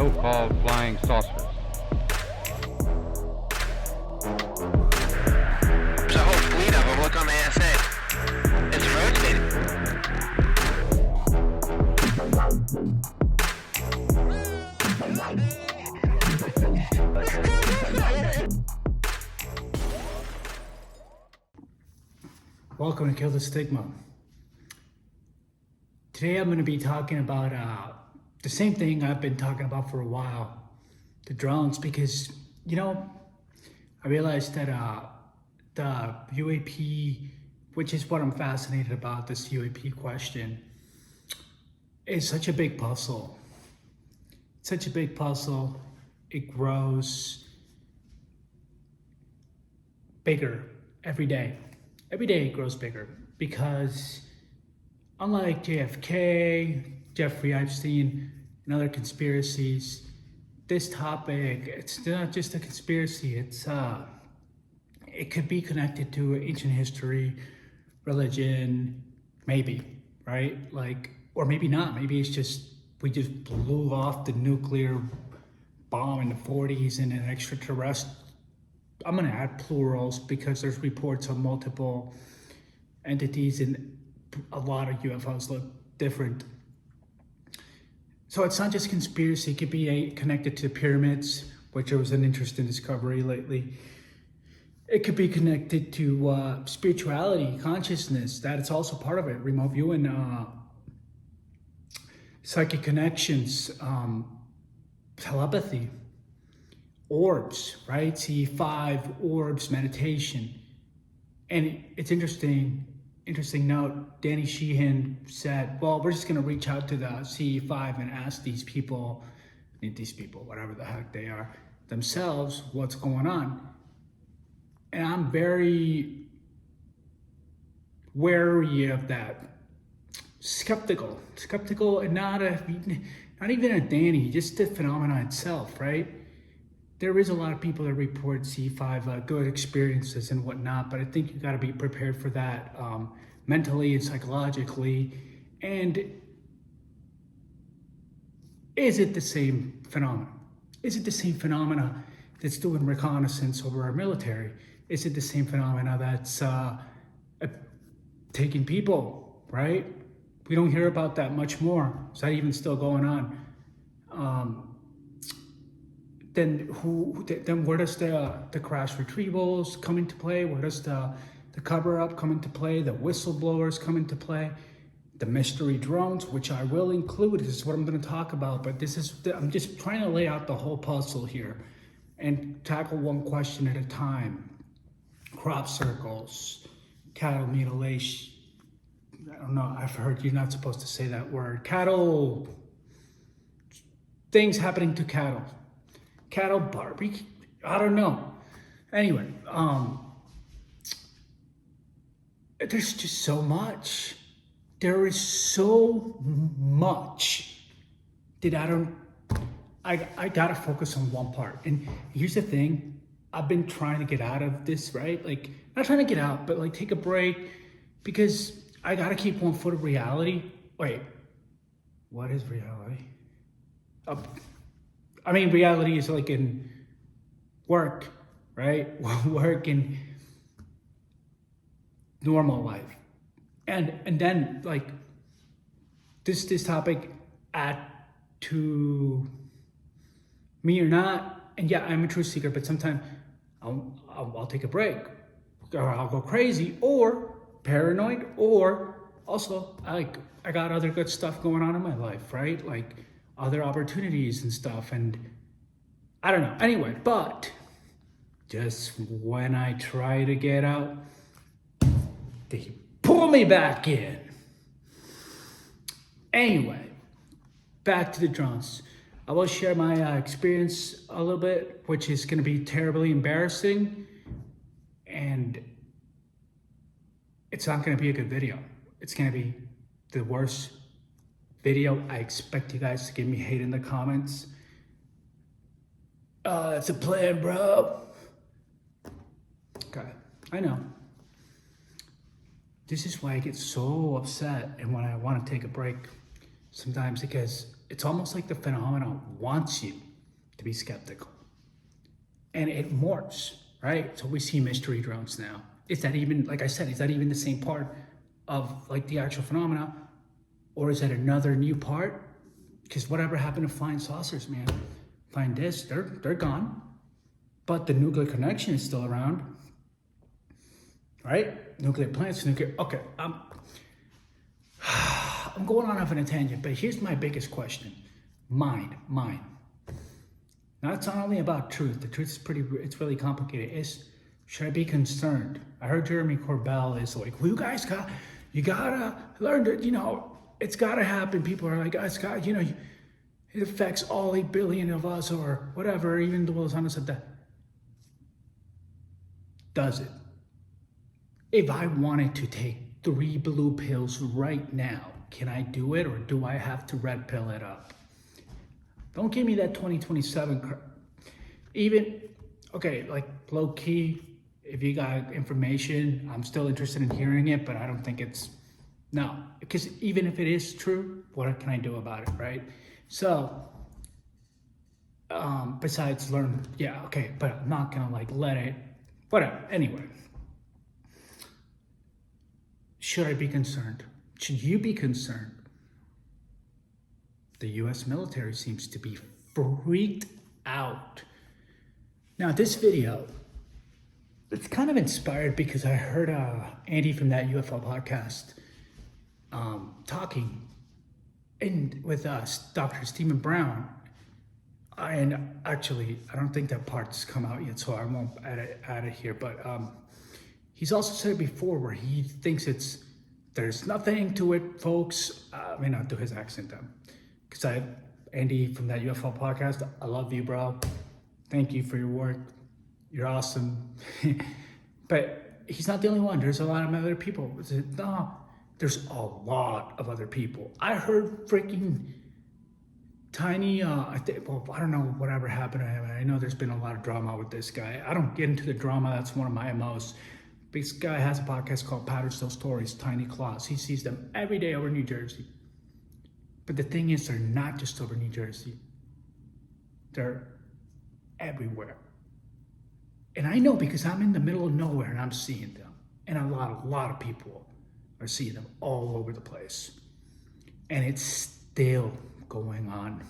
so-called flying saucers. There's a whole fleet of them. Look on the SA. It's rotating. Welcome to Kill the Stigma. Today I'm going to be talking about the same thing I've been talking about for a while, the drones, because, I realized that the UAP, which is what I'm fascinated about, this UAP question, is such a big puzzle. Such a big puzzle. It grows bigger every day. Every day it grows bigger because unlike JFK, Jeffrey Epstein, and other conspiracies, this topic, it's not just a conspiracy, it could be connected to ancient history, religion, maybe, right? Or maybe not. Maybe it's just, we just blew off the nuclear bomb in the 40s and an extraterrestrial. I'm going to add plurals because there's reports of multiple entities and a lot of UFOs look different. So it's not just conspiracy. It could be connected to pyramids, which was an interesting discovery lately. It could be connected to spirituality, consciousness. That it's also part of it. Remote viewing, psychic connections, telepathy. Orbs, right? C5, orbs, meditation. And it's interesting note, Danny Sheehan said, well, we're just going to reach out to the CE5 and ask these people, whatever the heck they are, themselves, what's going on. And I'm very wary of that. Skeptical, and not even a Danny, just the phenomena itself, right? There is a lot of people that report C5 good experiences and whatnot, but I think you got to be prepared for that mentally and psychologically. And is it the same phenomena? Is it the same phenomena that's doing reconnaissance over our military? Is it the same phenomena that's taking people, right? We don't hear about that much more. Is that even still going on? Then where does the crash retrievals come into play? Where does the cover up come into play? The whistleblowers come into play? The mystery drones, which I will include. This is what I'm going to talk about. But I'm just trying to lay out the whole puzzle here and tackle one question at a time. Crop circles, cattle mutilation. I don't know. I've heard you're not supposed to say that word. Cattle. Things happening to cattle. Cattle barbecue, I don't know. Anyway, there's just so much. There is so much that I gotta focus on one part. And here's the thing, I've been trying to get out of this, right? Not trying to get out, but take a break because I gotta keep one foot of reality. Wait, what is reality? Reality is in work, right? Work in normal life. And then this topic add to me or not. And yeah, I'm a truth seeker, but sometimes I'll take a break or I'll go crazy or paranoid, or also I got other good stuff going on in my life, right? Other opportunities and stuff, and I don't know. Anyway, but just when I try to get out, they pull me back in. Anyway, back to the drones. I will share my experience a little bit, which is going to be terribly embarrassing, and it's not going to be a good video. It's going to be the worst video. I expect you guys to give me hate in the comments. It's a plan, bro. Okay, I know. This is why I get so upset and when I want to take a break sometimes, because it's almost like the phenomenon wants you to be skeptical. And it morphs, right? So we see mystery drones now. Is that even, like I said, is that even the same part of like the actual phenomena? Or is it another new part? Because whatever happened to flying saucers, man? Flying discs, they're gone. But the nuclear connection is still around, right? Nuclear plants, okay, I'm going on off on a tangent, but here's my biggest question. Mine. Now, it's not only about truth. The truth is it's really complicated. Should I be concerned? I heard Jeremy Corbell is like, well, you gotta learn to, it's gotta happen. People are like, it's got, it affects all 8 billion of us or whatever, even the Lozano said that. Does it? If I wanted to take 3 blue pills right now, can I do it, or do I have to red pill it up? Don't give me that 2027 even, okay, like low key, if you got information, I'm still interested in hearing it, but I don't think no. Because even if it is true, what can I do about it, right? So, besides learn, yeah, okay, but I'm not gonna like let it, whatever, anyway. Should I be concerned? Should you be concerned? The US military seems to be freaked out. Now, this video, it's kind of inspired because I heard Andy from that UFO podcast talking with us, Dr. Stephen Brown. And actually, I don't think that part's come out yet, so I won't add it here. But he's also said it before where he thinks there's nothing to it, folks. I may not do his accent though. Because Andy from that UFO podcast, I love you, bro. Thank you for your work. You're awesome. But he's not the only one. There's a lot of other people. No, there's a lot of other people. I heard freaking Tiny, I don't know whatever happened to him. I know there's been a lot of drama with this guy. I don't get into the drama. That's one of my MOs. This guy has a podcast called Pattern Still Stories, Tiny Claws. He sees them every day over New Jersey. But the thing is, they're not just over New Jersey. They're everywhere. And I know because I'm in the middle of nowhere and I'm seeing them. And a lot of people are seeing them all over the place. And it's still going on.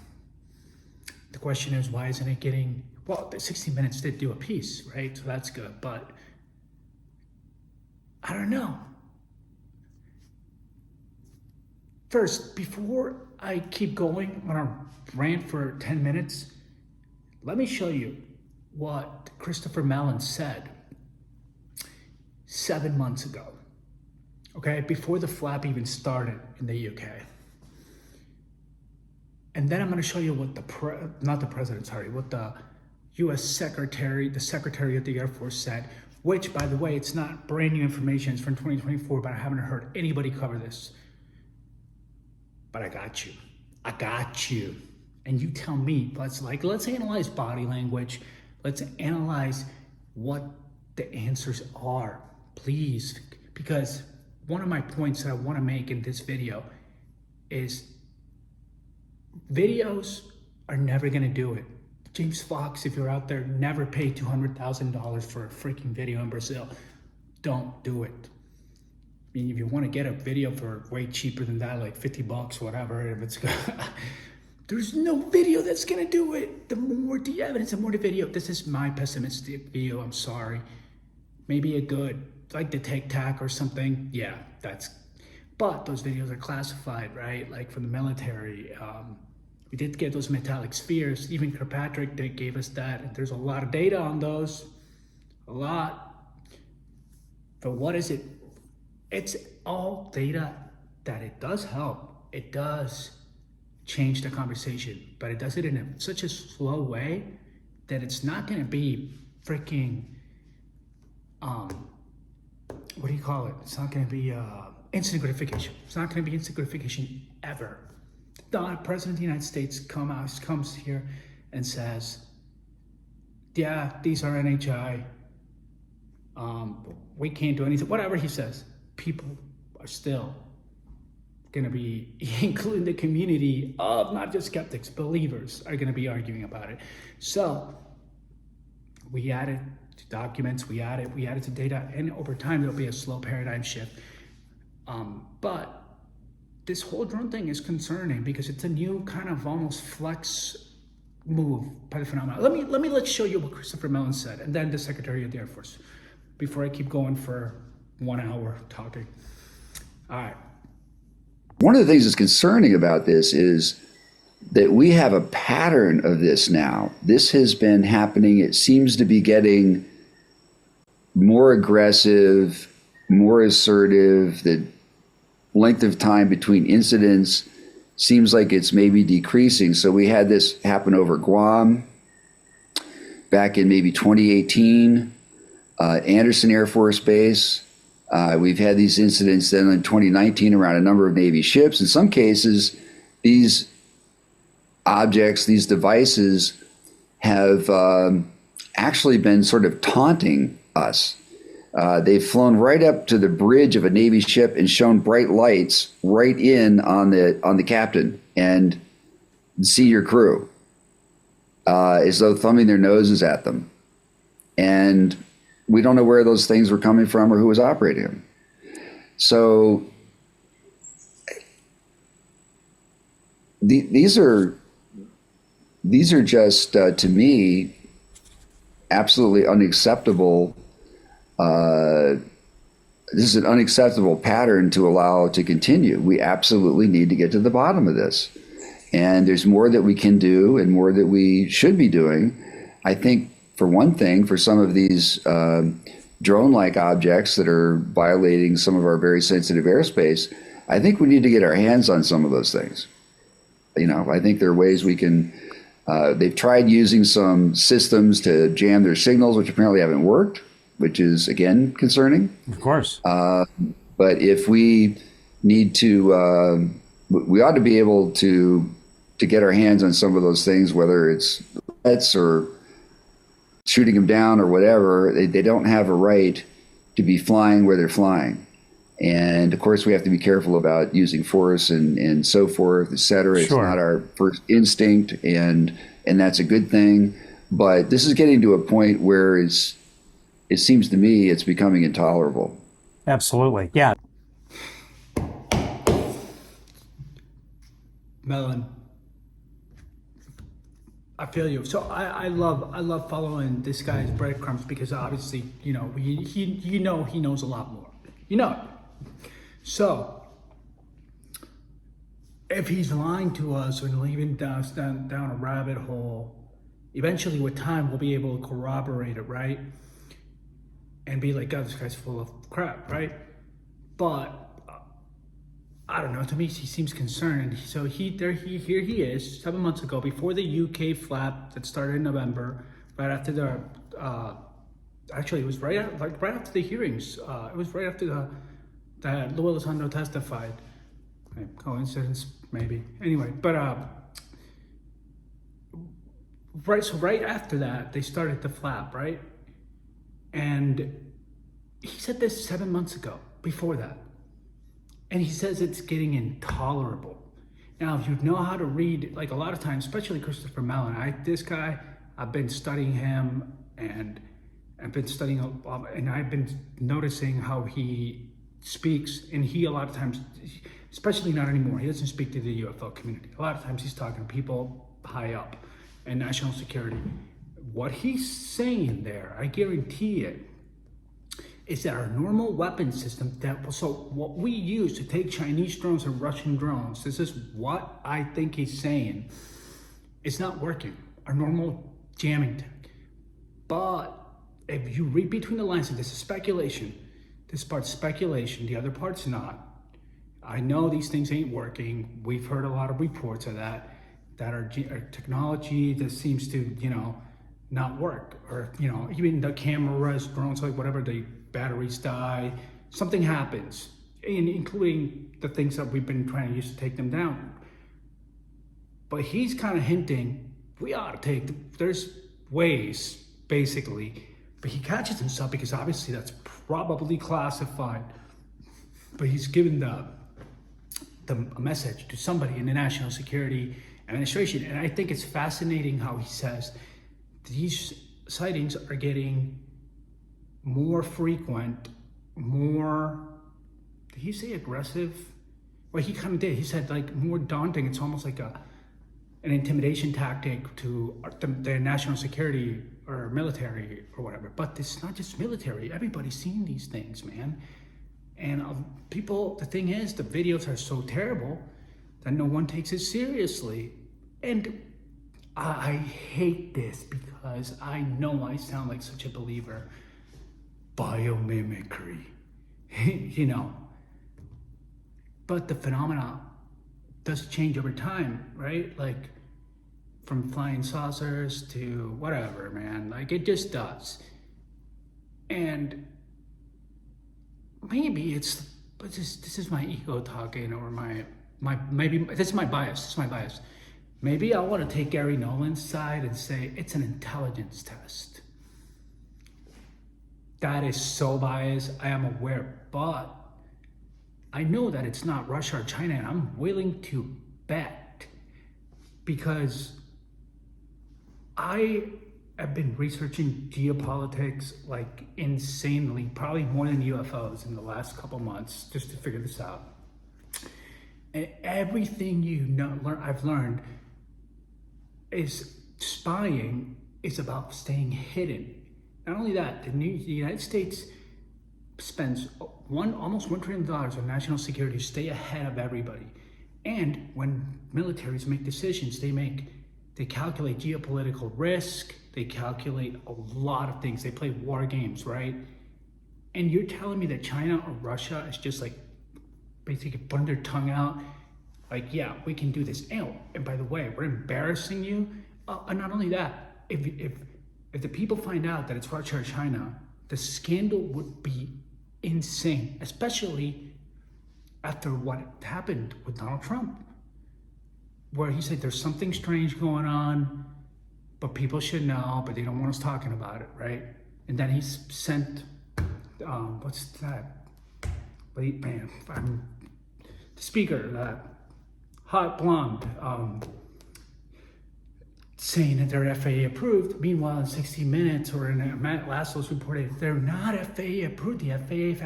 The question is, why isn't it getting, well, the 60 Minutes did do a piece, right? So that's good, but I don't know. First, before I keep going, I'm gonna rant for 10 minutes. Let me show you what Christopher Mellon said 7 months ago, okay? Before the flap even started in the UK. And then I'm gonna show you what what the US Secretary, the Secretary of the Air Force said, which, by the way, it's not brand new information, it's from 2024, but I haven't heard anybody cover this. But I got you. And you tell me, let's analyze body language. Let's analyze what the answers are, please. Because one of my points that I wanna make in this video is videos are never gonna do it. James Fox, if you're out there, never pay $200,000 for a freaking video in Brazil. Don't do it. I mean, if you want to get a video for way cheaper than that, like 50 bucks, whatever, if it's there's no video that's gonna do it. The more the evidence, the more the video. This is my pessimistic view, I'm sorry. Maybe a good, like the Tic Tac or something, yeah, but those videos are classified, right? Like from the military. We did get those metallic spheres. Even Kirkpatrick, they gave us that. And there's a lot of data on those, a lot. But what is it? It's all data that it does help. It does change the conversation, but it does it in such a slow way that it's not gonna be freaking, what do you call it? It's not gonna be instant gratification. It's not gonna be instant gratification ever. The President of the United States comes here and says, yeah, these are NHI. We can't do anything, whatever he says. People are still going to be, including the community of not just skeptics, believers are going to be arguing about it. So we added to documents, we added to data, and over time there'll be a slow paradigm shift. But this whole drone thing is concerning because it's a new kind of almost flex move by the phenomenon. Let's show you what Christopher Mellon said, and then the Secretary of the Air Force, before I keep going for 1 hour talking. All right. One of the things that's concerning about this is that we have a pattern of this now. This has been happening. It seems to be getting more aggressive, more assertive. The length of time between incidents seems like it's maybe decreasing. So we had this happen over Guam back in maybe 2018, Anderson Air Force Base. We've had these incidents then in 2019 around a number of Navy ships. In some cases, these objects, these devices have actually been sort of taunting us. They've flown right up to the bridge of a Navy ship and shone bright lights right in on the captain and senior crew, as though thumbing their noses at them. And we don't know where those things were coming from or who was operating them. So these are just, to me, absolutely unacceptable. This is an unacceptable pattern to allow to continue. We absolutely need to get to the bottom of this. And there's more that we can do and more that we should be doing. I think, for one thing, for some of these drone-like objects that are violating some of our very sensitive airspace, I think we need to get our hands on some of those things. I think there are ways we can. They've tried using some systems to jam their signals, which apparently haven't worked, which is, again, concerning. Of course. But if we need to, we ought to be able to get our hands on some of those things, whether it's threats or shooting them down or whatever. They don't have a right to be flying where they're flying. And of course, we have to be careful about using force and so forth, et cetera. It's Sure. not our first instinct, and that's a good thing. But this is getting to a point where it seems to me it's becoming intolerable. Absolutely. Yeah. Mellon, I feel you. So I love following this guy's breadcrumbs because obviously, he knows a lot more. So if he's lying to us and leaving us down a rabbit hole, eventually with time we'll be able to corroborate it, right? And be like, God, this guy's full of crap, right? But I don't know. To me, he seems concerned. So here he is, 7 months ago, before the UK flap that started in November, right after the. Actually, it was right after the hearings. It was right after that Louis Elizondo testified. Coincidence, maybe. Anyway, but right. So right after that, they started the flap, right? And he said this 7 months ago. Before that. And he says it's getting intolerable. Now, if you know how to read, like a lot of times, especially Christopher Mellon, I've been studying him and I've been noticing how he speaks. And he, a lot of times, especially not anymore, he doesn't speak to the UFO community. A lot of times he's talking to people high up in national security. What he's saying there, I guarantee it, is that our normal weapon system, so what we use to take Chinese drones and Russian drones, this is what I think he's saying, it's not working. Our normal jamming tech. But if you read between the lines, and this is speculation, this part's speculation, the other part's not. I know these things ain't working. We've heard a lot of reports of that our technology that seems to, not work, or even the cameras, drones, like whatever, the batteries die, something happens, including the things that we've been trying to use to take them down. But he's kind of hinting we ought to there's ways, basically, but he catches himself because obviously that's probably classified. But he's given a message to somebody in the National Security Administration. And I think it's fascinating how he says these sightings are getting more frequent, more, did he say aggressive? Well, he kind of did. He said like more daunting. It's almost like an intimidation tactic to the national security or military or whatever. But it's not just military. Everybody's seen these things, man. And people, the thing is, the videos are so terrible that no one takes it seriously. And I hate this because I know I sound like such a believer. Biomimicry, you know. But the phenomena does change over time, right? Like from flying saucers to whatever, man. Like it just does. And maybe this is my ego talking, or maybe this is my bias. Maybe I want to take Gary Nolan's side and say it's an intelligence test. That is so biased, I am aware, but I know that it's not Russia or China, and I'm willing to bet because I have been researching geopolitics like insanely, probably more than UFOs in the last couple months, just to figure this out. And everything I've learned is spying is about staying hidden. Not only that, the United States spends almost $1 trillion on national security to stay ahead of everybody. And when militaries make decisions, they calculate geopolitical risk, they calculate a lot of things. They play war games, right? And you're telling me that China or Russia is just like basically putting their tongue out, like, yeah, we can do this. And by the way, we're embarrassing you. And not only that, if the people find out that it's Russia or China, the scandal would be insane, especially after what happened with Donald Trump, where he said there's something strange going on, but people should know, but they don't want us talking about it, right? And then he sent, what's that? Wait, man, the speaker, that hot blonde, saying that they're FAA approved. Meanwhile, in 60 Minutes or in Matt Lasso's reported, they're not FAA approved. The FAA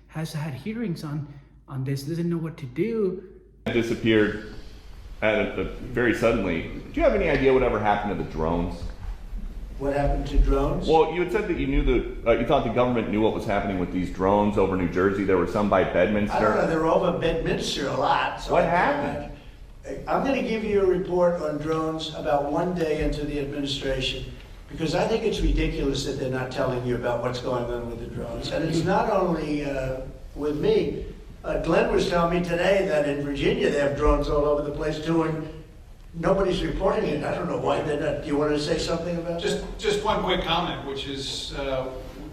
has had hearings on this, doesn't know what to do. Disappeared very suddenly. Do you have any idea whatever happened to the drones? What happened to drones? Well, you had said that you thought the government knew what was happening with these drones over New Jersey. There were some by Bedminster. I don't know. They were over Bedminster a lot. So what happened? I'm going to give you a report on drones about one day into the administration, because I think it's ridiculous that they're not telling you about what's going on with the drones. And it's not only with me. Glenn was telling me today that in Virginia they have drones all over the place too, and nobody's reporting it. I don't know why they're not. Do you want to say something about that? Just one quick comment, which is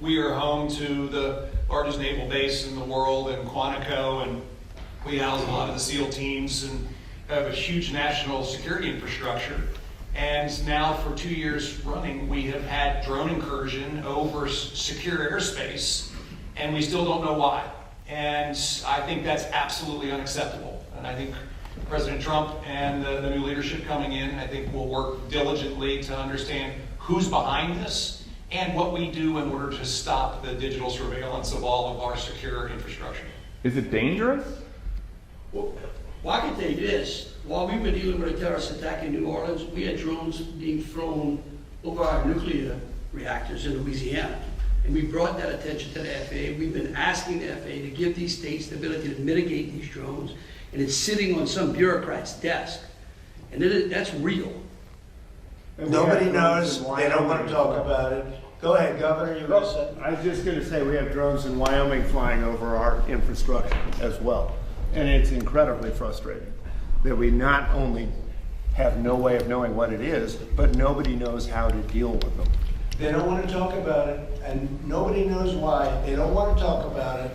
we are home to the largest naval base in the world in Quantico, and we house a lot of the SEAL teams and have a huge national security infrastructure. And now for 2 years running, we have had drone incursion over secure airspace, and we still don't know why. And I think that's absolutely unacceptable. And I think President Trump and the new leadership coming in, I think will work diligently to understand who's behind this and what we do in order to stop the digital surveillance of all of our secure infrastructure. Is it dangerous? Well, I can tell you this. While we were dealing with a terrorist attack in New Orleans, we had drones being flown over our nuclear reactors in Louisiana. And we brought that attention to the FAA. We've been asking the FAA to give these states the ability to mitigate these drones, and it's sitting on some bureaucrat's desk. And that's real. Nobody knows. They don't want to talk about it. Go ahead, Governor. You were going to say? I was just going to say we have drones in Wyoming flying over our infrastructure as well. And it's incredibly frustrating that we not only have no way of knowing what it is, but nobody knows how to deal with them. They don't want to talk about it, and nobody knows why. They don't want to talk about it.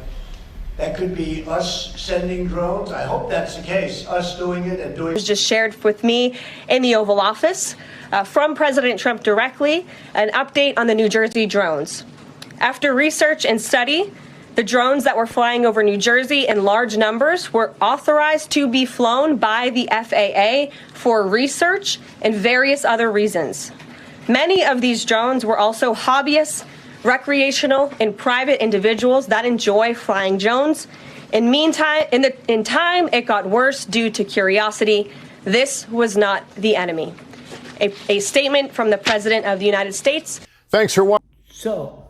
That could be us sending drones. I hope that's the case. Us doing it and doing it. Was just shared with me in the Oval Office from President Trump directly, an update on the New Jersey drones. After research and study, The drones that were flying over New Jersey in large numbers were authorized to be flown by the FAA for research and various other reasons. Many of these drones were also hobbyists, recreational, and private individuals that enjoy flying drones. In time, it got worse due to curiosity. This was not the enemy. A statement from the President of the United States. Thanks for watching. So,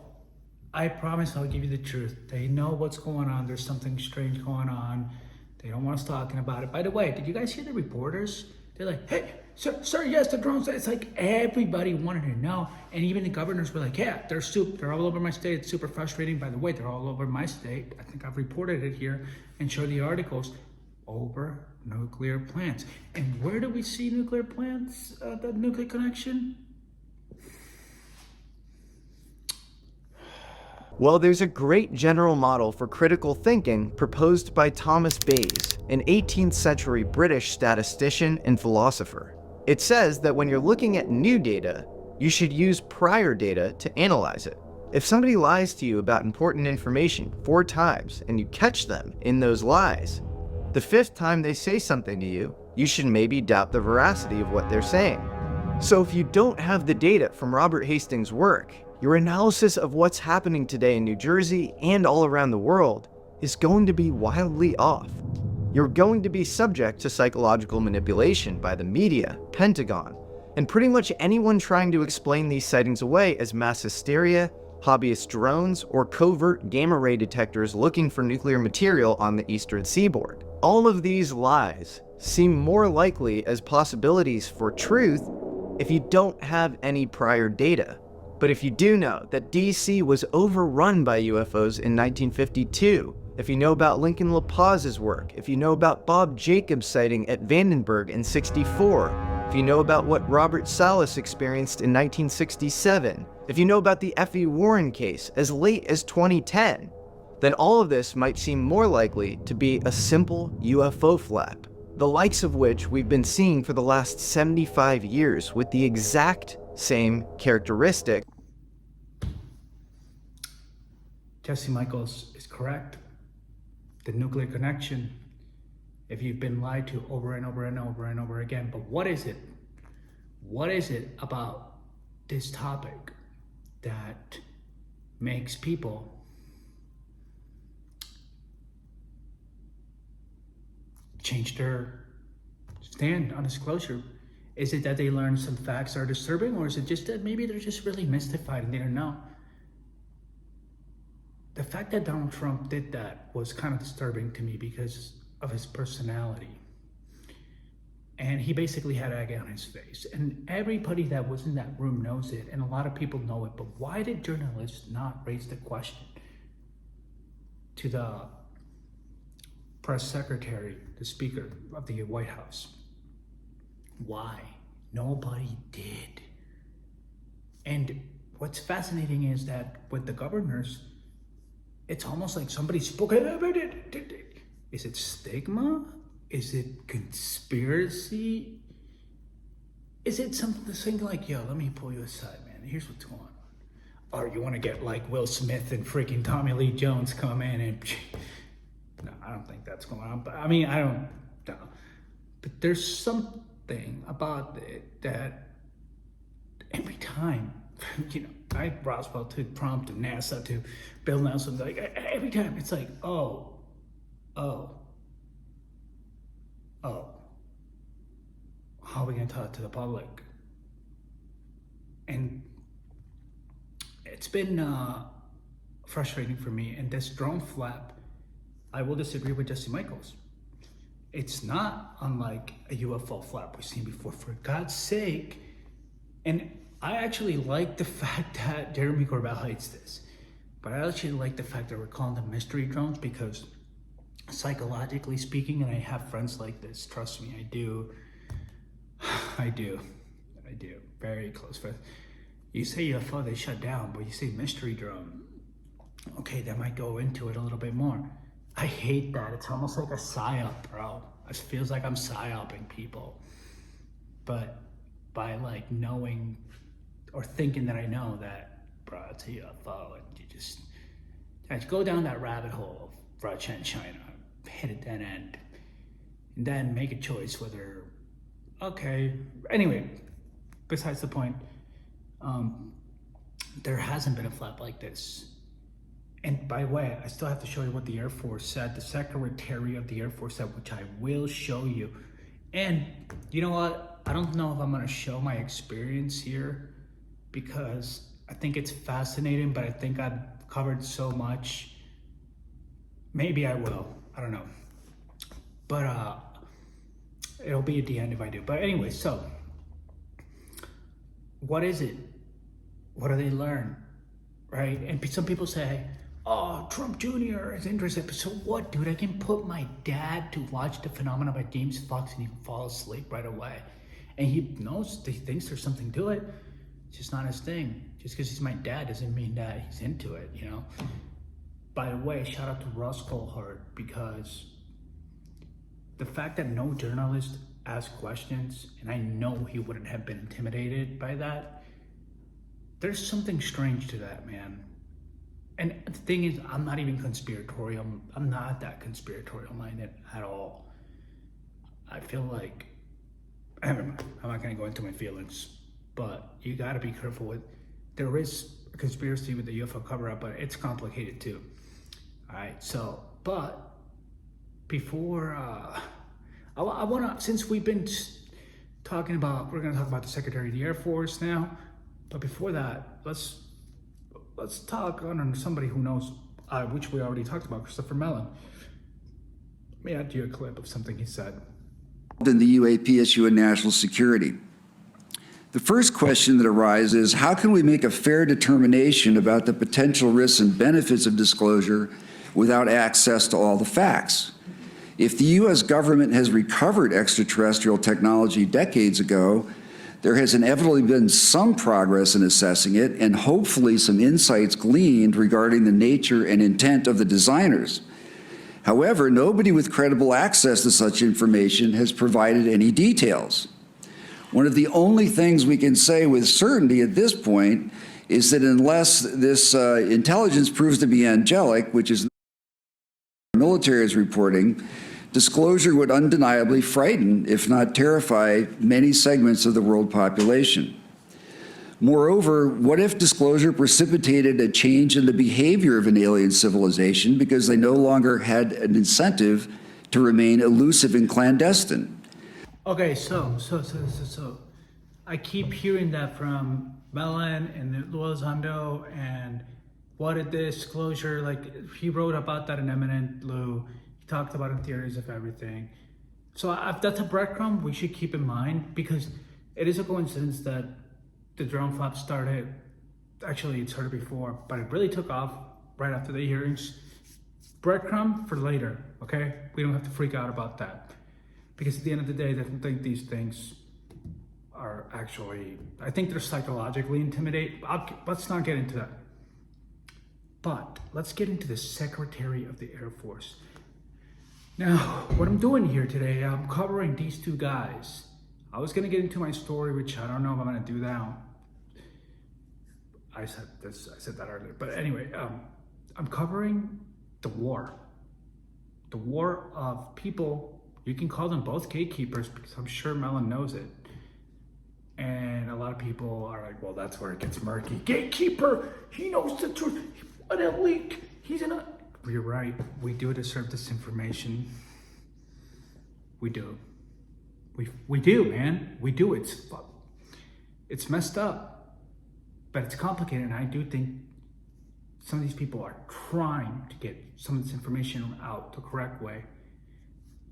I promise I'll give you the truth. They know what's going on. There's something strange going on. They don't want us talking about it. By the way, did you guys hear the reporters? They're like, hey, sir, yes, the drones. It's like everybody wanted to know. And even the governors were like, yeah, they're all over my state. It's super frustrating. By the way, they're all over my state. I think I've reported it here and showed the articles over nuclear plants. And where do we see nuclear plants, the nuclear connection? Well, there's a great general model for critical thinking proposed by Thomas Bayes, an 18th century British statistician and philosopher. It says that when you're looking at new data, you should use prior data to analyze it. If somebody lies to you about important information 4 times and you catch them in those lies, the 5th time they say something to you, you should maybe doubt the veracity of what they're saying. So if you don't have the data from Robert Hastings' work, your analysis of what's happening today in New Jersey and all around the world is going to be wildly off. You're going to be subject to psychological manipulation by the media, Pentagon, and pretty much anyone trying to explain these sightings away as mass hysteria, hobbyist drones, or covert gamma ray detectors looking for nuclear material on the eastern seaboard. All of these lies seem more likely as possibilities for truth if you don't have any prior data. But if you do know that DC was overrun by UFOs in 1952, if you know about Lincoln LaPaz's work, if you know about Bob Jacobs' sighting at Vandenberg in '64, if you know about what Robert Salas experienced in 1967, if you know about the F.E. Warren case as late as 2010, then all of this might seem more likely to be a simple UFO flap, the likes of which we've been seeing for the last 75 years with the exact same characteristic. Jesse Michaels is correct. The nuclear connection, if you've been lied to over and over and over and over again. But what is it? What is it about this topic that makes people change their stand on disclosure? Is it that they learned some facts that are disturbing, or is it just that maybe they're just really mystified and they don't know? The fact that Donald Trump did that was kind of disturbing to me because of his personality. And he basically had egg on his face. And everybody that was in that room knows it, and a lot of people know it. But why did journalists not raise the question to the press secretary, the Speaker of the White House? Why? Nobody did. And what's fascinating is that with the governors, it's almost like somebody spoke. Is it stigma? Is it conspiracy? Is it something like, yo, let me pull you aside, man. Here's what's going on. Or you want to get like Will Smith and freaking Tommy Lee Jones come in and... No, I don't think that's going on. But I mean, I don't know. But there's something about it that every time, you know, Roswell to Trump to NASA to Bill Nelson, like every time it's like, oh, how are we going to talk to the public? And it's been frustrating for me. And this drone flap, I will disagree with Jesse Michaels. It's not unlike a UFO flap we've seen before, for God's sake. And I actually like the fact that Jeremy Corbell hates this, but I actually like the fact that we're calling them mystery drones, because psychologically speaking, and I have friends like this, trust me, I do, very close friends. You say UFO, they shut down, but you say mystery drone, okay, they might go into it a little bit more. I hate that. It's almost like a psyop, bro. It feels like I'm psyoping people. But by like knowing or thinking that I know that, bro, it's a UFO, and you just Guys, go down that rabbit hole of Russia and China, hit a dead end, and then make a choice whether, okay, anyway, besides the point, there hasn't been a flap like this. And by the way, I still have to show you what the Air Force said, the Secretary of the Air Force said, which I will show you. And you know what? I don't know if I'm gonna show my experience here because I think it's fascinating, but I think I've covered so much. Maybe I will, I don't know. But it'll be at the end if I do. But anyway, so what is it? What do they learn, right? And some people say, oh, Trump Jr. is interested. But so what, dude? I can put my dad to watch The Phenomenon by James Fox and he can fall asleep right away. And he knows, he thinks there's something to it. It's just not his thing. Just because he's my dad doesn't mean that he's into it, you know? By the way, shout out to Russ Colhart, because the fact that no journalist asked questions, and I know he wouldn't have been intimidated by that, there's something strange to that, man. And the thing is, I'm not even conspiratorial. I'm not that conspiratorial minded at all. I feel like, I'm not gonna go into my feelings, but you gotta be careful with, there is a conspiracy with the UFO cover up, but it's complicated too. All right, so, but before, I wanna, since we've been talking about, we're gonna talk about the Secretary of the Air Force now, but before that, let's talk on somebody who knows, which we already talked about, Christopher Mellon. Let me add you a clip of something he said. In the UAP issue and national security. The first question that arises is, how can we make a fair determination about the potential risks and benefits of disclosure without access to all the facts? If the U.S. government has recovered extraterrestrial technology decades ago, there has inevitably been some progress in assessing it and hopefully some insights gleaned regarding the nature and intent of the designers. However, nobody with credible access to such information has provided any details. One of the only things we can say with certainty at this point is that unless this intelligence proves to be angelic, which is the military is reporting, disclosure would undeniably frighten, if not terrify, many segments of the world population. Moreover, what if disclosure precipitated a change in the behavior of an alien civilization because they no longer had an incentive to remain elusive and clandestine? Okay, so I keep hearing that from Mellon and Luazando, and what a disclosure, like he wrote about that in Eminent Lou. He talked about in Theories of Everything. So that's a breadcrumb we should keep in mind, because it is a coincidence that the drone flap started, actually it started before, but it really took off right after the hearings. Breadcrumb for later, okay? We don't have to freak out about that. Because at the end of the day, I don't think these things are actually, I think they're psychologically intimidating. Let's not get into that. But let's get into the Secretary of the Air Force. Now, what I'm doing here today, I'm covering these two guys. I was gonna get into my story, which I don't know if I'm gonna do now. I said that earlier, but anyway, I'm covering the war of people. You can call them both gatekeepers, because I'm sure Mellon knows it. And a lot of people are like, well, that's where it gets murky. Gatekeeper, he knows the truth. What a leak. He's in a... You're right. We do deserve this information. We do. We do, man. We do. It's messed up, but it's complicated. And I do think some of these people are trying to get some of this information out the correct way.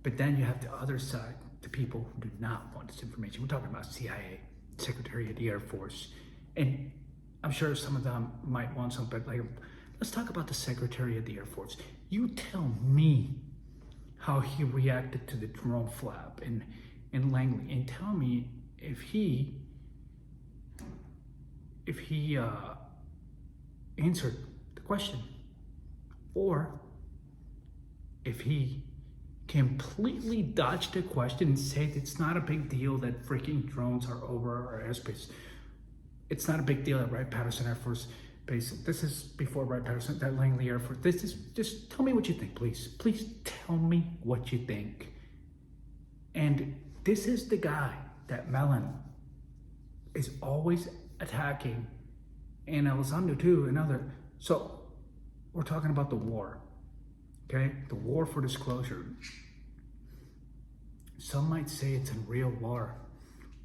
But then you have the other side, the people who do not want this information. We're talking about CIA, Secretary of the Air Force. And I'm sure some of them might want some, but like, let's talk about the Secretary of the Air Force. You tell me how he reacted to the drone flap in Langley, and tell me if he answered the question, or if he completely dodged the question and said it's not a big deal that freaking drones are over our airspace. It's not a big deal at Wright-Patterson Air Force basic. This is before Red Patterson, that Langley Air Force. This is, just tell me what you think, please. Please tell me what you think. And this is the guy that Mellon is always attacking, and Elizondo too, and other. So we're talking about the war, okay? The war for disclosure. Some might say it's a real war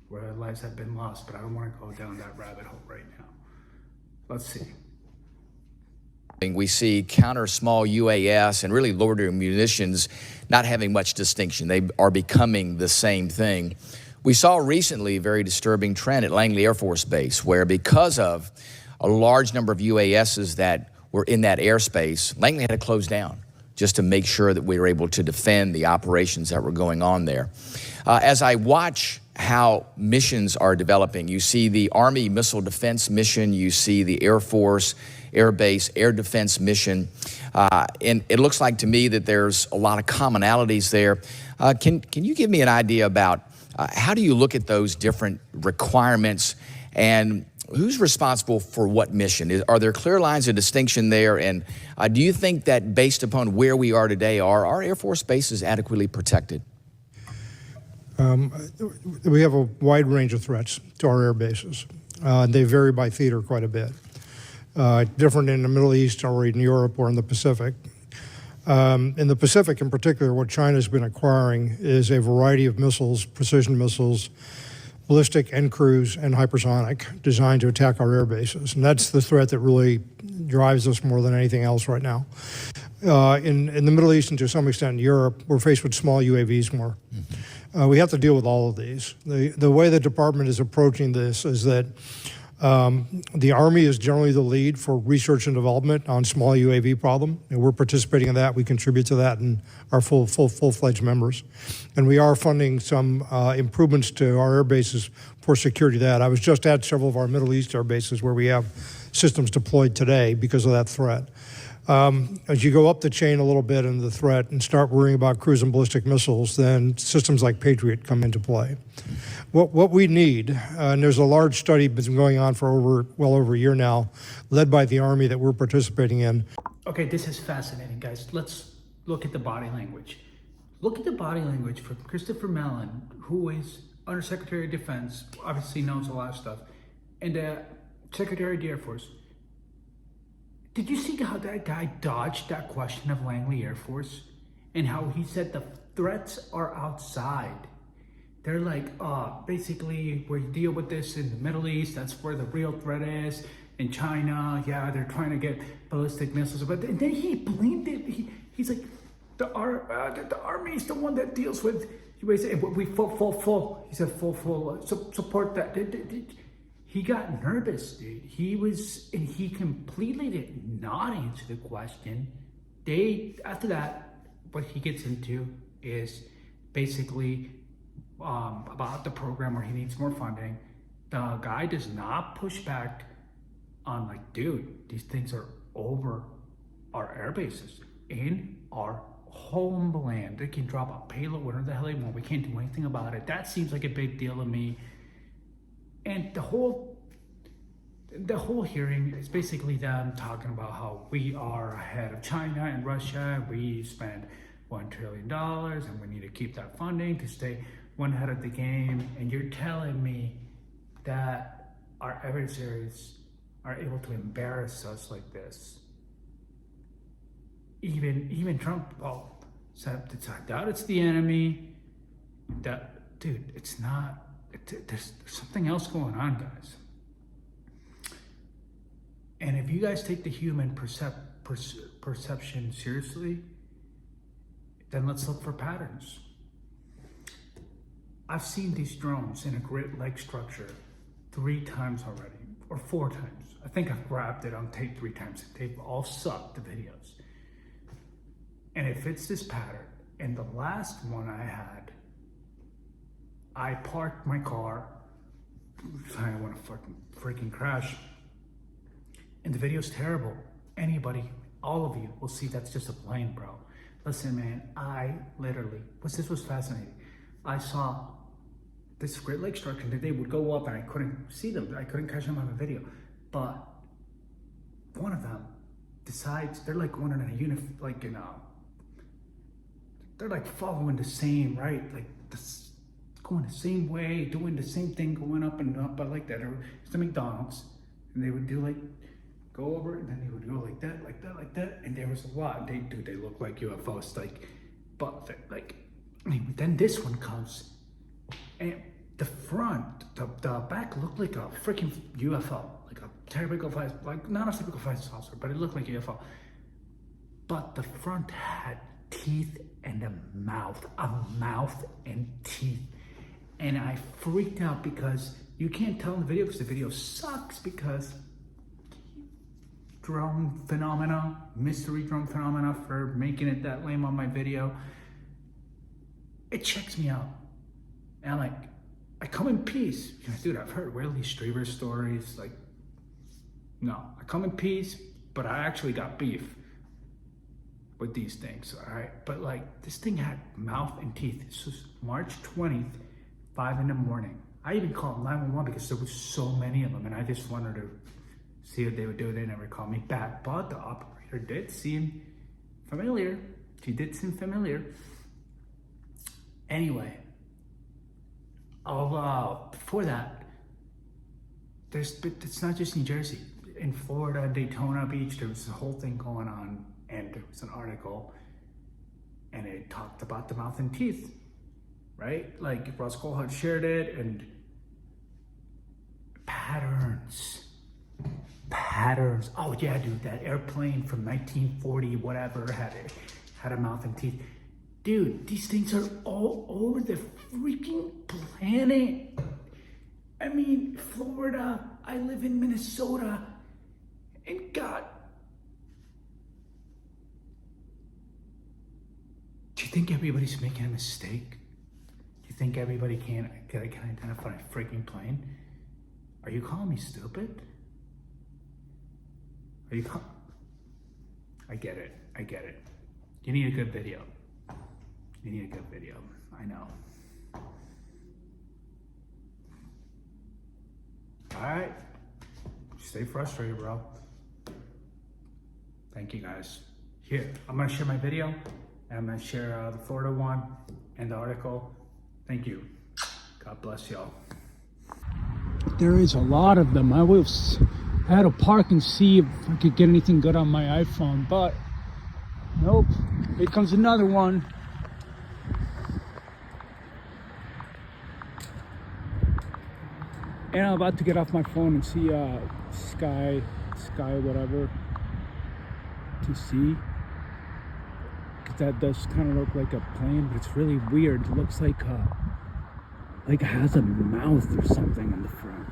where lives have been lost, but I don't want to go down that rabbit hole right now. Let's see. We see counter small UAS and really loitering munitions not having much distinction. They are becoming the same thing. We saw recently a very disturbing trend at Langley Air Force Base where, because of a large number of UASs that were in that airspace, Langley had to close down just to make sure that we were able to defend the operations that were going on there. As I watch how missions are developing, you see the Army Missile Defense Mission, you see the Air Force Air Base Air Defense Mission, and it looks like to me that there's a lot of commonalities there. Can you give me an idea about how do you look at those different requirements, and who's responsible for what mission? Are there clear lines of distinction there? And do you think that based upon where we are today, are our Air Force bases adequately protected? We have a wide range of threats to our air bases. They vary by theater quite a bit. Different in the Middle East or in Europe or in the Pacific. In the Pacific in particular, what China's been acquiring is a variety of missiles, precision missiles, ballistic and cruise and hypersonic, designed to attack our air bases. And that's the threat that really drives us more than anything else right now. In the Middle East and to some extent in Europe, we're faced with small UAVs more. We have to deal with all of these. The way the department is approaching this is that the Army is generally the lead for research and development on small UAV problem, and we're participating in that. We contribute to that and are full-fledged members. And we are funding some improvements to our air bases for security of that. I was just at several of our Middle East air bases where we have systems deployed today because of that threat. As you go up the chain a little bit in the threat and start worrying about cruise and ballistic missiles, then systems like Patriot come into play. What we need, and there's a large study that's been going on for well over a year now, led by the Army that we're participating in. Okay, this is fascinating, guys. Let's look at the body language. Look at the body language from Christopher Mellon, who is Undersecretary of Defense, obviously knows a lot of stuff, and Secretary of the Air Force. Did you see how that guy dodged that question of Langley Air Force? And how he said the threats are outside. They're like, basically, we deal with this in the Middle East, that's where the real threat is. In China, yeah, they're trying to get ballistic missiles. But then he blamed it. He's like, the Army is the one that deals with, we full. He said full, support that. He got nervous, dude. He completely did not answer the question. After that, what he gets into is basically about the program where he needs more funding. The guy does not push back on like, dude, these things are over our air bases in our homeland. They can drop a payload whatever the hell they want. We can't do anything about it. That seems like a big deal to me. And the whole hearing is basically them talking about how we are ahead of China and Russia. We spend $1 trillion and we need to keep that funding to stay one ahead of the game. And you're telling me that our adversaries are able to embarrass us like this. Even Trump, said that it's the enemy. That, dude, it's not. There's something else going on, guys. And if you guys take the human perception seriously, then let's look for patterns. I've seen these drones in a Great Lake structure 3 times already, or 4 times. I think I've grabbed it on tape 3 times. They've all sucked, the videos. And it fits this pattern. And the last one I had, I parked my car, I don't want to freaking crash, and the video's terrible. Anybody, all of you will see that's just a plane, bro. Listen, man, this was fascinating. I saw this Great Lake structure that they would go up and I couldn't see them. I couldn't catch them on the video. But one of them decides they're like going in a they're like following the same, right? Like this, going the same way, doing the same thing, going up and up, but like that. Or it's the McDonald's, and they would do like, go over, and then they would go like that, like that, like that, and there was a lot. They look like UFOs, like, but like, then this one comes, and the front, the back looked like a freaking UFO, like a typical like not a typical flying saucer, but it looked like a UFO. But the front had teeth and a mouth and teeth, and I freaked out because you can't tell in the video because the video sucks because drone phenomena, mystery drone phenomena for making it that lame on my video. It checks me out, and like, I come in peace. Dude, I've heard Willie Streaver stories. Like, no, I come in peace, but I actually got beef with these things, all right? But like, this thing had mouth and teeth. This was March 20th, 5 in the morning. I even called 911 because there was so many of them, and I just wanted to see what they would do. They never called me back, but the operator did seem familiar. She did seem familiar. Anyway, before that, it's not just New Jersey. In Florida, Daytona Beach, there was a whole thing going on, and there was an article, and it talked about the mouth and teeth, right? Like Russ Cole had shared it, and patterns. Oh yeah, dude, that airplane from 1940, whatever, had a mouth and teeth. Dude, these things are all over the freaking planet. I mean, Florida, I live in Minnesota, and God, do you think everybody's making a mistake? Do you think everybody can identify a freaking plane? Are you calling me stupid? I get it. You need a good video. I know. All right. Stay frustrated, bro. Thank you, guys. Here, I'm gonna share my video, and I'm gonna share the Florida one and the article. Thank you. God bless y'all. There is a lot of them. I had to park and see if I could get anything good on my iPhone, but nope. Here comes another one. And I'm about to get off my phone and see sky whatever to see. Cause that does kind of look like a plane, but it's really weird. It looks like it has a mouth or something in the front.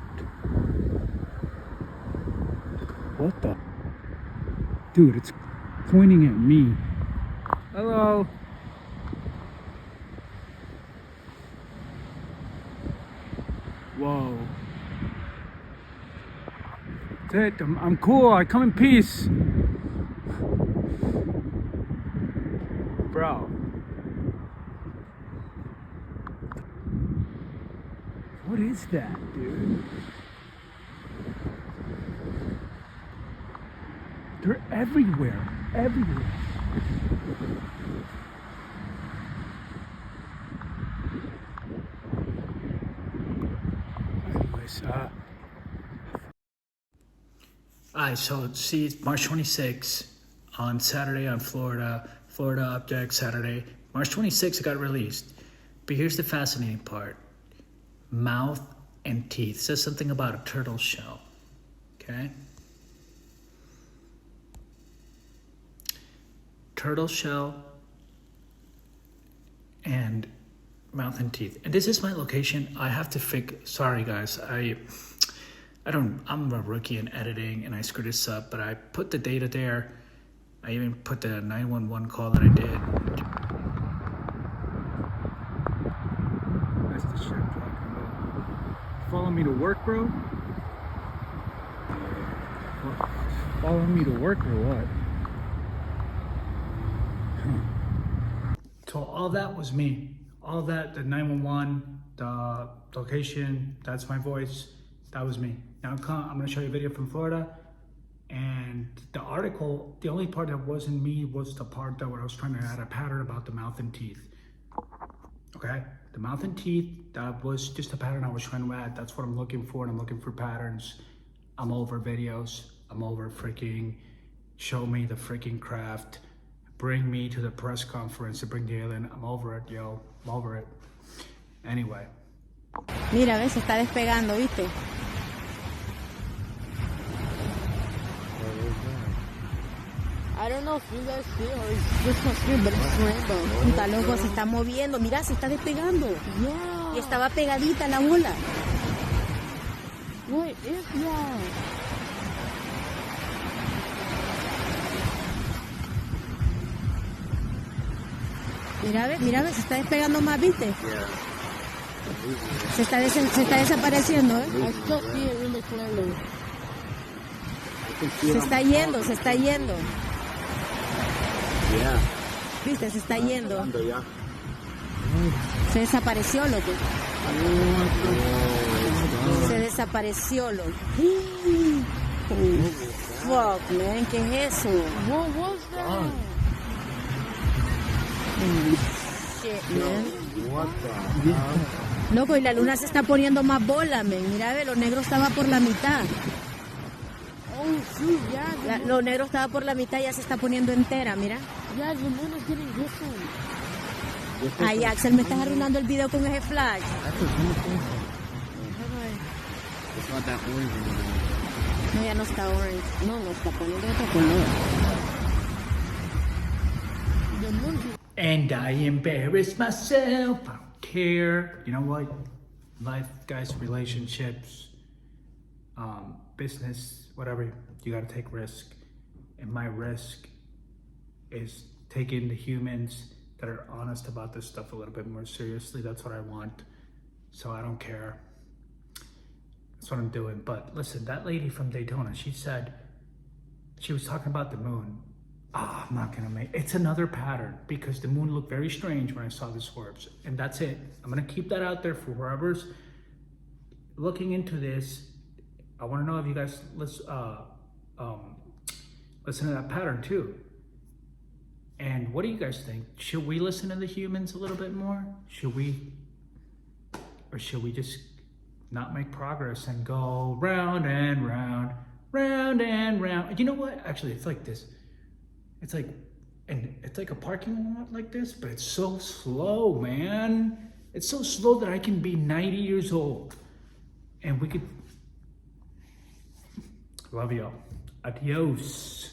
What the? Dude, it's pointing at me. Hello. Whoa. That's it. I'm cool. I come in peace. Bro. What is that, dude? They're everywhere. Everywhere. Anyways, alright, so see, it's March 26th on Saturday on Florida Object Saturday. March 26th it got released. But here's the fascinating part. Mouth and teeth. It says something about a turtle shell. Okay? Turtle shell and mouth and teeth. And this is my location. I have to sorry guys, I'm a rookie in editing and I screwed this up, but I put the data there. I even put the 911 call that I did. That's the shit I'm talking about. Follow me to work, bro? Follow me to work or what? So all that was me. All that, the 911, the location, that's my voice. That was me. Now I'm gonna show you a video from Florida, And the article, the only part that wasn't me was the part that where I was trying to add a pattern about the mouth and teeth. Okay? The mouth and teeth, that was just a pattern I was trying to add. That's what I'm looking for, and I'm looking for patterns. I'm over videos. I'm over freaking show me the freaking craft. Bring me to the press conference to bring the alien. I'm over it, yo. I'm over it. Anyway. Mira, ves, se está despegando, ¿viste? I don't know if you guys see or it's just my screen, but it's rainbow. Está loco, se está moviendo. Mira, se está despegando. Yeah. Y estaba pegadita la bola. What is that? Mira, ve, se está despegando más, ¿viste? Yeah. Se está desapareciendo, ¿eh? I still see it really clearly. Se está yendo, se está yendo. Yeah. ¿Viste? Se está yendo. Se desapareció, loco. Se desapareció, loco. Fuck, man, ¿qué es eso? What was that? Shit, man. What the? Loco, y la luna se está poniendo más bola, man. Mira, ve, lo negro estaba por la mitad. Oh, sí, ya. Lo negro estaba por la mitad y ya se está poniendo entera, mira. Yeah, the moon is getting different. Ay, Axel, me estás arruinando el video con ese flash. It's not that orange anymore. No, ya no está orange. No, no está poniendo otro color. And I embarrass myself. I don't care. You know what? Life, guys, relationships, business, whatever. You got to take risk. And my risk is taking the humans that are honest about this stuff a little bit more seriously. That's what I want. So I don't care. That's what I'm doing. But listen, that lady from Daytona, she said, she was talking about the moon. I'm not gonna make, it's another pattern because the moon looked very strange when I saw the orbs. And that's it. I'm gonna keep that out there for whoever's looking into this. I wanna know if you guys, listen to that pattern too. And what do you guys think? Should we listen to the humans a little bit more? Should we, or should we just not make progress and go round and round, round and round? You know what? Actually, it's like this. It's like, and it's like a parking lot like this, but it's so slow, man. It's so slow that I can be 90 years old and we could, love y'all. Adios.